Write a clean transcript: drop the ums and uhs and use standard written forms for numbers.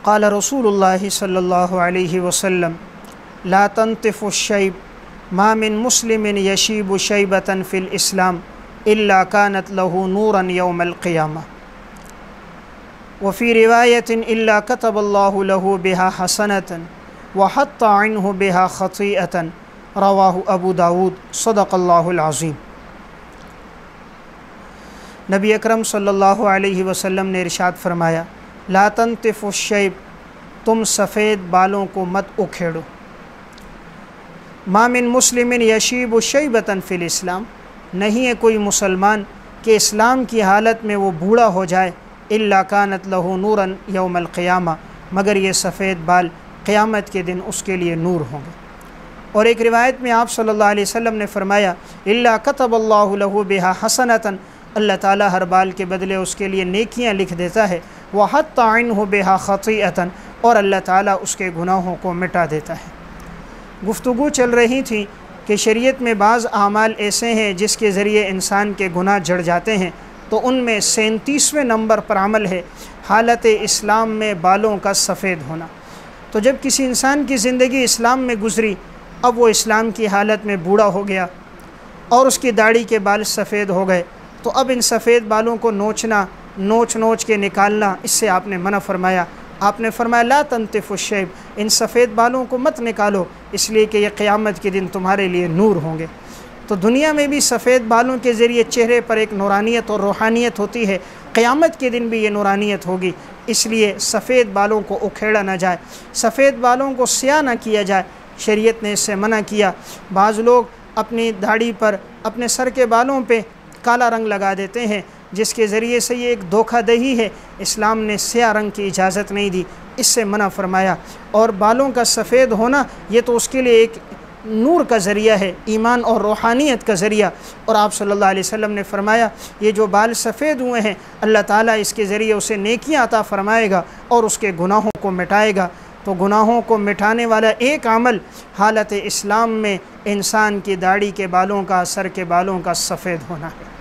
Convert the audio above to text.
قال رسول اللہ صلی اللہ علیہ وسلم لا تنتف الشیب ما من مسلم یشیب شیبۃ فی الاسلام الا كانت له نورا یوم القیامہ وفی روایت الا كتب اللہ له بها حسنة وحط عنہ بها خطیئة رواہ ابو داود صدق اللہ العظیم۔ نبی اکرم صلی اللہ علیہ وسلم نے ارشاد فرمایا لا تنتف الشیب، تم سفید بالوں کو مت اکھیڑو۔ ما من مسلم یشیب شیبۃ فی الاسلام، نہیں ہے کوئی مسلمان کہ اسلام کی حالت میں وہ بوڑھا ہو جائے، الا کانت لہ نورا یوم القیامہ، مگر یہ سفید بال قیامت کے دن اس کے لیے نور ہوں گے۔ اور ایک روایت میں آپ صلی اللہ علیہ وسلم نے فرمایا الا کتب اللہ لہ بها حسنۃ، اللہ تعالیٰ ہر بال کے بدلے اس کے لیے نیکیاں لکھ دیتا ہے، وحط عنہ بها خطیئۃ، اور اللہ تعالیٰ اس کے گناہوں کو مٹا دیتا ہے۔ گفتگو چل رہی تھی کہ شریعت میں بعض اعمال ایسے ہیں جس کے ذریعے انسان کے گناہ جڑ جاتے ہیں، تو ان میں 37ویں نمبر پر عمل ہے حالت اسلام میں بالوں کا سفید ہونا۔ تو جب کسی انسان کی زندگی اسلام میں گزری، اب وہ اسلام کی حالت میں بوڑھا ہو گیا اور اس کی داڑھی کے بال سفید ہو گئے، تو اب ان سفید بالوں کو نوچ کے نکالنا، اس سے آپ نے منع فرمایا۔ آپ نے فرمایا لا تنتف الشیب، ان سفید بالوں کو مت نکالو، اس لیے کہ یہ قیامت کے دن تمہارے لیے نور ہوں گے۔ تو دنیا میں بھی سفید بالوں کے ذریعے چہرے پر ایک نورانیت اور روحانیت ہوتی ہے، قیامت کے دن بھی یہ نورانیت ہوگی، اس لیے سفید بالوں کو اکھیڑا نہ جائے، سفید بالوں کو سیاہ نہ کیا جائے، شریعت نے اس سے منع کیا۔ بعض لوگ اپنی داڑھی پر، اپنے سر کے بالوں پہ کالا رنگ لگا دیتے ہیں، جس کے ذریعے سے یہ ایک دھوکہ دہی ہے، اسلام نے سیاہ رنگ کی اجازت نہیں دی، اس سے منع فرمایا۔ اور بالوں کا سفید ہونا یہ تو اس کے لیے ایک نور کا ذریعہ ہے، ایمان اور روحانیت کا ذریعہ، اور آپ صلی اللہ علیہ وسلم نے فرمایا یہ جو بال سفید ہوئے ہیں اللہ تعالیٰ اس کے ذریعے اسے نیکیاں عطا فرمائے گا اور اس کے گناہوں کو مٹائے گا۔ تو گناہوں کو مٹانے والا ایک عمل حالت اسلام میں انسان کی داڑھی کے بالوں کا، سر کے بالوں کا سفید ہونا ہے۔